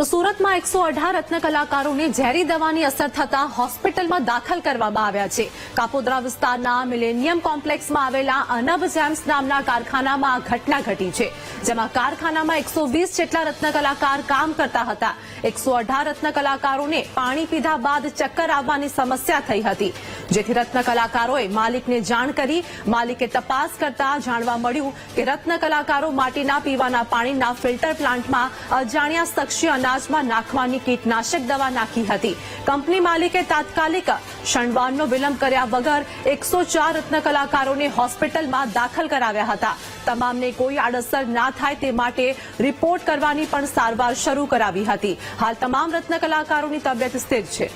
તો સુરતમાં 118 રત્ન કલાકારોને ઝેરી દવાની અસર થતા હોસ્પિટલમાં દાખલ કરવામાં આવ્યા છે. કાપોદ્રા વિસ્તારના મિલેનિયમ કોમ્પ્લેક્સમાં આવેલા અનબ જેમ્સ નામના કારખાનામાં આ ઘટના ઘટી છે, જેમાં કારખાનામાં 120 જેટલા રત્ન કલાકાર કામ કરતા હતા. 118 રત્ન કલાકારોને પાણી પીધા બાદ ચક્કર આવવાની સમસ્યા થઈ હતી, જેથી રત્ન કલાકારોએ માલિકને જાણ કરી. માલિકે તપાસ કરતા જાણવા મળ્યું કે રત્ન કલાકારો માટીના પીવાના પાણીના ફિલ્ટર પ્લાન્ટમાં અજાણ્યા શખ્સે અનાજમાં નાખવાની કીટનાશક દવા નાખી હતી. કંપની માલિકે તાત્કાલિક ક્ષણવારનો વિલંબ કર્યા વગર 104 રત્ન કલાકારોને હોસ્પિટલમાં દાખલ કરાવ્યા હતા. તમામને કોઈ આડઅસર ના થાય તે માટે રિપોર્ટ કરવાની પણ સારવાર શરૂ કરાવી હતી. હાલ તમામ રત્ન કલાકારોની તબિયત સ્થિર છે.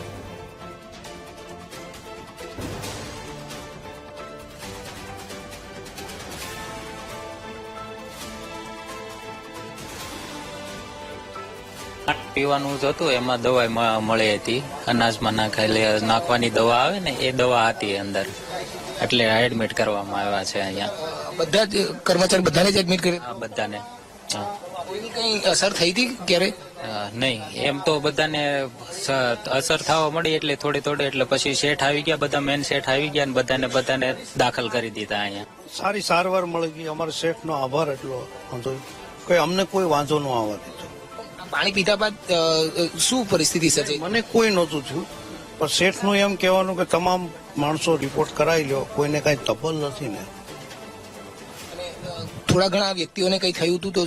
પીવાનું જ હતું, એમાં દવા મળી હતી. અનાજમાં નાખવાની દવા આવે ને, એ દવા હતી અંદર, એટલે એડમિટ કરવામાં આવ્યા છે. અહીંયા બધા જ કર્મચારી બધાને જ એડમિટ કરી? બધાને. કોઈની કઈ અસર થઈ હતી ક્યારે? નહીં, એમ તો બધાને અસર થવા મળી એટલે થોડી એટલે પછી શેઠ આવી ગયા, બધા મેન શેઠ આવી ગયા અને બધાને દાખલ કરી દીધા. અહીંયા સારી સારવાર મળી ગઈ. અમારા શેઠનો આભાર એટલો હતો કે અમને કોઈ વાંધો ન આવવા દીધો. પાણી પીધા બાદ શું પરિસ્થિતિ સર્જાઈ? મને કોઈ નહોતું થયું, પણ શેઠનું એમ કહેવાનું કે તમામ માણસો રિપોર્ટ કરાવી લો, કોઈને કઈ તબલ નથી ને. થોડા ઘણા વ્યક્તિઓને કઈ થયું હતું તો?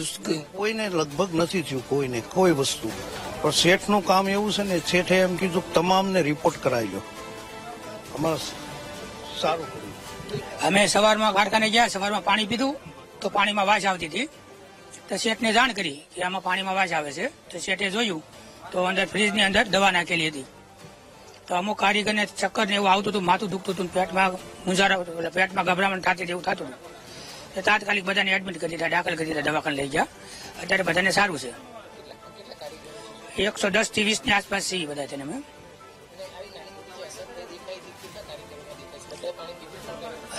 કોઈને લગભગ નથી થયું, કોઈને કોઈ વસ્તુ. પણ શેઠનું કામ એવું છે ને, શેઠે એમ કીધું કે તમામને રિપોર્ટ કરાવી લો. અમારે સારું કર્યું. અમે સવારમાં કારખાને ગયા, સવારમાં પાણી પીધું તો પાણીમાં વાસ આવતી હતી. તો શેઠને જાણ કરી કે આમાં પાણીમાં વાસ આવે છે. તો શેઠે જોયું તો અંદર ફ્રીજની અંદર દવા નાખેલી હતી. તો અમુક કારીગરને ચક્કર ને એવું આવતું હતું, માથું દુખતું હતું, પેટમાં મુંજારા, પેટમાં ગભરામણ થતી એવું થતું હતું. તો તાત્કાલિક બધાને એડમિટ કરી દીધા, દાખલ કરી દીધા, દવાખાને લઈ ગયા. અત્યારે બધાને સારું છે. 110 થી 20 ની આસપાસ છે બધા તેને.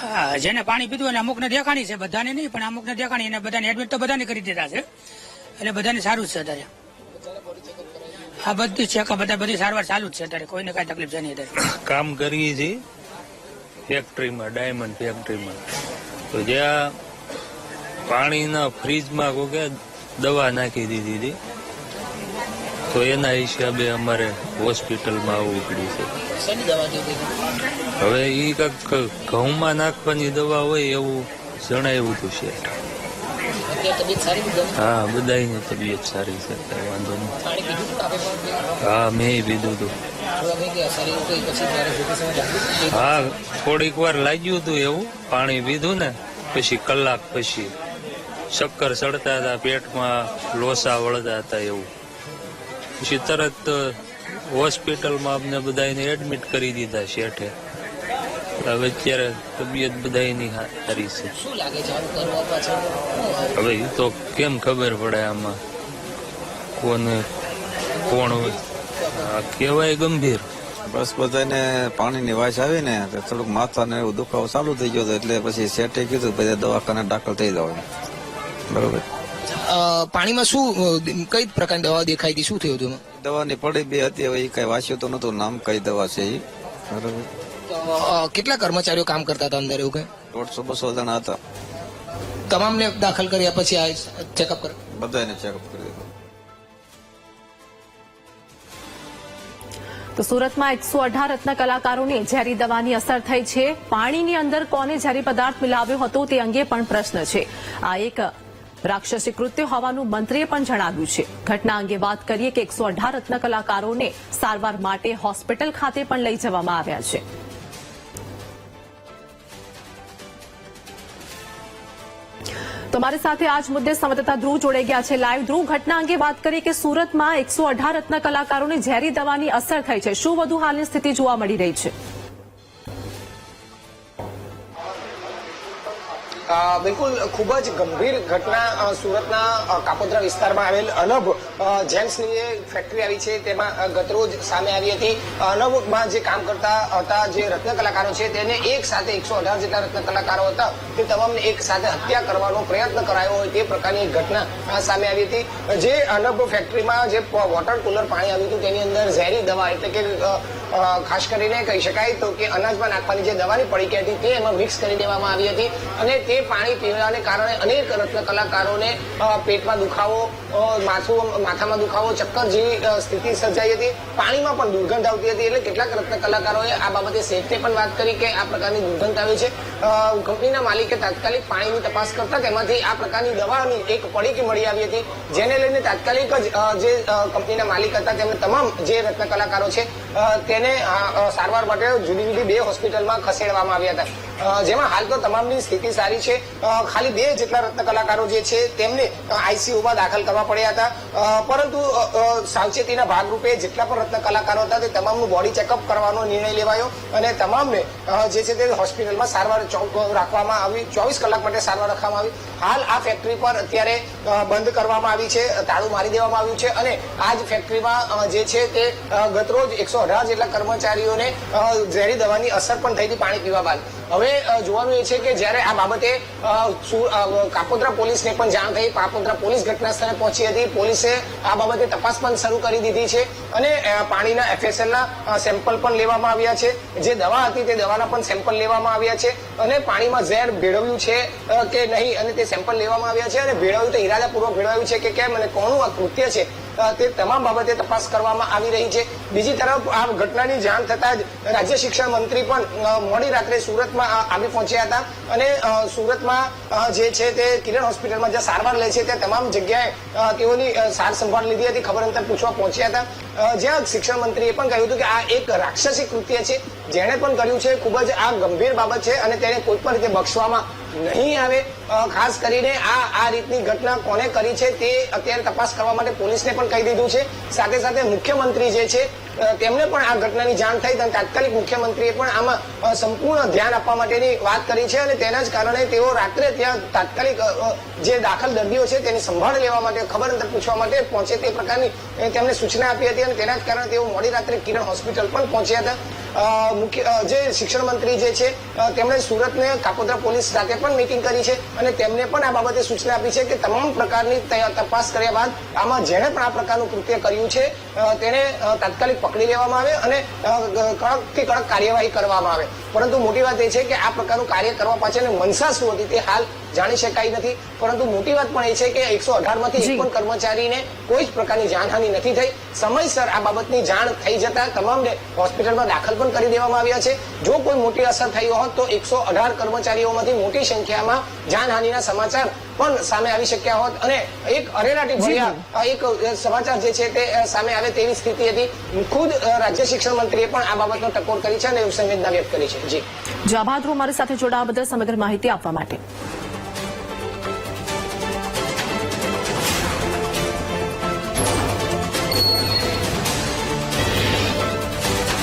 હા, જેને પાણી પીધું અને અમુકને દેખાણી છે, બધાને નહીં, પણ અમુકને દેખાણી, અને બધાને એડમિટ તો બધાને કરી દીધા છે. એટલે બધાને સારું જ છે અત્યારે. હા, બધું ચેકઅપ, બધી સારવાર ચાલુ જ છે અત્યારે, કોઈને કઈ તકલીફ છે નહીં અત્યારે. કામ કરીએ છીએ ફેક્ટરીમાં, ડાયમંડ ફેક્ટરીમાં. તો જ્યાં પાણીના ફ્રીજમાં કોઈ દવા નાખી દીધી હતી, તો એના હિસાબે અમારે હોસ્પિટલમાં આવવું પડ્યું છે. હવે એ કંઈક ઘઉંમાં નાખવાની દવા હોય એવું જણાવ્યું હતું શેઠ. હા, બધાની તબિયત સારી છે, કઈ વાંધો નહીં. હા, મેં પીધું હતું. હા, થોડીક વાર લાગ્યું હતું એવું. પાણી પીધું ને પછી કલાક પછી ચક્કર ચડતા હતા, પેટમાં લોસા વળતા હતા એવું. પછી તરત હોસ્પિટલમાં અમને બધાને એડમિટ કરી દીધા શેઠે. હવે અત્યારે તબિયત બધાની સારી છે. હવે એ તો કેમ ખબર પડે આમાં કોને કોણ હોય? કહેવાય ગંભીર. બસ બધાને પાણીની વાસ આવી ને થોડુંક માથાને એવું દુખાવો ચાલુ થઈ ગયો હતો, એટલે પછી શેઠે કીધું બધા દવાખાને દાખલ થઈ જવાનું. બરોબર. પાણીમાં શું કઈ પ્રકારની દવા દેખાઈ હતી, શું થયું હતું? દવાની પડી બે હતી, હવે એ કઈ વાંચ્યું તો નતું નામ, કઈ દવા છે એ. બરોબર. કેટલા કર્મચારીઓ કામ કરતા હતા અંદર? એવું કઈ 150-200 જણા હતા. તમામને દાખલ કર્યા પછી આ ચેકઅપ કર? બધાને ચેકઅપ કરી દીધું. તો સુરતમાં 118 રત્ન કલાકારોને ઝેરી દવાની અસર થઈ છે. પાણીની અંદર કોને ઝેરી પદાર્થ મિલાવ્યો હતો તે અંગે પણ પ્રશ્ન છે. આ એક રાક્ષસી કૃત્ય હોવાનું મંત્રીએ પણ જણાવ્યું છે. ઘટના અંગે વાત કરીએ કે 118 રત્ન કલાકારોને સારવાર માટે હોસ્પિટલ ખાતે પણ લઈ જવામાં આવ્યા છે. તો મારી સાથે આજ મુદ્દે સંવાદદાતા ધ્રુવ જોડાઈ ગયા છે લાઈવ. ધ્રુવ, ઘટના અંગે વાત કરીએ કે સુરતમાં 118 રત્ન કલાકારોને ઝેરી દવાની અસર થઈ છે. શું વધુ હાલની સ્થિતિ જોવા મળી રહી છે? બિલકુલ, ખૂબ જ ગંભીર ઘટના સુરતના કાપોદ્રા વિસ્તારમાં આવેલ અનબ જેમ્સની જે ફેક્ટરી આવી છે તેમાં ગતરોજ સામે આવી હતી. અનવમાં જે કામ કરતા હતા જે રત્ન કલાકારો છે તેને એક સાથે 118 જેટલા રત્ન કલાકારો હતા તે તમામને એક સાથે હત્યા કરવાનો પ્રયત્ન કરાયો હોય તે પ્રકારની એક ઘટના સામે આવી હતી. જે અનબ ફેક્ટરીમાં જે વોટર કુલર પાણી આવ્યું હતું તેની અંદર ઝેરી દવા એટલે કે ખાસ કરીને કહી શકાય તો કે અનાજમાં નાખવાની જે દવાની પડીકી હતી તે એમાં મિક્સ કરી દેવામાં આવી હતી અને તે પાણી પીવાને કારણે અનેક રત્ન કલાકારોને પેટમાં દુખાવો, માથામાં દુખાવો, ચક્કર જેવી સ્થિતિ સર્જાઈ હતી. પાણીમાં પણ દુર્ગંધ આવતી હતી. એટલે કેટલાક રત્ન કલાકારોએ આ બાબતે સેફને પણ વાત કરી કે આ પ્રકારની દુર્ગંધ આવે છે. કંપનીના માલિકે તાત્કાલિક પાણીની તપાસ કરતા તેમાંથી આ પ્રકારની દવાની એક પડીકી મળી આવી હતી, જેને લઈને તાત્કાલિક જ જે કંપનીના માલિક હતા તેમને તમામ જે રત્ન કલાકારો છે તેને સારવાર માટે જુદી જુદી 2 હોસ્પિટલમાં ખસેડવામાં આવ્યા હતા. જેમાં હાલ તો તમામની સ્થિતિ સારી છે. ખાલી 2 જેટલા રત્ન કલાકારો જે છે તેમને આઈસીયુમાં દાખલ કરવા પડ્યા હતા. પરંતુ સાવચેતીના ભાગરૂપે જેટલા પણ રત્ન કલાકારો હતા તે તમામનું બોડી ચેકઅપ કરવાનો નિર્ણય લેવાયો અને તમામને જે છે તે હોસ્પિટલમાં સારવાર રાખવામાં આવી. 24 કલાક માટે સારવાર રાખવામાં આવી. હાલ આ ફેક્ટરી પર અત્યારે બંધ કરવામાં આવી છે, તાળું મારી દેવામાં આવ્યું છે અને આ જ ફેક્ટરીમાં જે છે તે ગતરોજ 118 જેટલા કર્મચારીઓને ઝેરી દવાની અસર પણ થઈ હતી પાણી પીવા બાદ. હવે જોવાનું એ છે કે જ્યારે આ બાબતે કાપોદ્રા પોલીસને પણ જાણ થઈ, કાપોદ્રા પોલીસ ઘટના સ્થળે પહોંચી હતી. પોલીસે આ બાબતે તપાસ પણ શરૂ કરી દીધી છે અને પાણીના FSLના સેમ્પલ પણ લેવામાં આવ્યા છે. જે દવા હતી તે દવાના પણ સેમ્પલ લેવામાં આવ્યા છે અને પાણીમાં ઝેર ભેળવ્યું છે કે નહીં અને તે સેમ્પલ લેવામાં આવ્યા છે અને ભેળવ્યું તો ઇરાદાપૂર્વક ભેળવ્યું છે કે કેમ અને કોનું આ કૃત્ય છે તે તમામ બાબતે તપાસ કરવામાં આવી રહી છે. બીજી તરફ આ ઘટનાની જાણ થતા જ રાજ્ય શિક્ષણ મંત્રી પણ મોડી રાત્રે સુરતમાં આવી પહોંચ્યા હતા અને સુરતમાં જે છે તે કિરણ હોસ્પિટલમાં જે સારવાર લે છે તે તમામ જગ્યાએ તેઓની સાર સંભાળ લીધી હતી, ખબર અંતર પૂછવા પહોંચ્યા હતા. જ્યાં શિક્ષણ મંત્રીએ પણ કહ્યું હતું કે આ એક રાક્ષસી કૃત્ય છે, જેણે પણ કર્યું છે ખૂબ જ આ ગંભીર બાબત છે અને તેને કોઈ પણ રીતે બક્ષવામાં નહીં આવે. ખાસ કરીને આ રીતની ઘટના કોને કરી છે તે અત્યારે તપાસ કરવા માટે પોલીસને પણ કહી દીધું છે. સાથે સાથે મુખ્યમંત્રી જે છે તેમને પણ આ ઘટનાની જાણ થઈ અને તાત્કાલિક મુખ્યમંત્રીએ પણ આમાં સંપૂર્ણ ધ્યાન આપવા માટેની વાત કરી છે અને તેના જ કારણે તેઓ રાત્રે ત્યાં તાત્કાલિક જે દાખલ દર્દીઓ છે તેની સંભાળ લેવા માટે, ખબર અંતર પૂછવા માટે પહોંચે તે પ્રકારની તેમને સૂચના આપી હતી અને તેના જ કારણે તેઓ મોડી રાત્રે કિરણ હોસ્પિટલ પણ પહોંચ્યા હતા. જે શિક્ષણ મંત્રી જે છે તેમણે સુરતને કાપોદ્રા પોલીસ સાથે પણ મીટિંગ કરી છે અને તેમને પણ આ બાબતે સૂચના આપી છે કે તમામ પ્રકારની તપાસ કર્યા બાદ આમાં જેણે પણ આ પ્રકારનું કૃત્ય કર્યું છે તેને તાત્કાલિક પકડી લેવામાં આવે અને કડકથી કડક કાર્યવાહી કરવામાં આવે. પરંતુ મોટી વાત એ છે કે આ પ્રકારનું કાર્ય કરવા પાછળની મનસા શું હતી તે હાલ જાણી શકાય નથી. પરંતુ મોટી વાત પણ એ છે કે 118 માંથી એક પણ કર્મચારીને કોઈ જ પ્રકારની જાનહાનિ નથી થઈ. સમયસર આ બાબતની જાણ થઈ જતા તમામને હોસ્પિટલમાં દાખલ પણ કરી દેવામાં આવ્યા છે. જો કોઈ મોટી અસર થઈ હોત તો 118 કર્મચારીઓમાંથી મોટી સંખ્યામાં જાનહાનિના સમાચાર પણ સામે આવી શક્યા હોત અને એક અરેરાટી ભર્યા એક સમાચાર જે છે તે સામે આવે તેવી સ્થિતિ હતી. ખુદ રાજ્ય શિક્ષણ મંત્રીએ પણ આ બાબતનો ટકોર કરી છે અને સંવેદના વ્યક્ત કરી છે. જી આભાર અમારી સાથે જોડાવા બદલ સમગ્ર માહિતી આપવા માટે.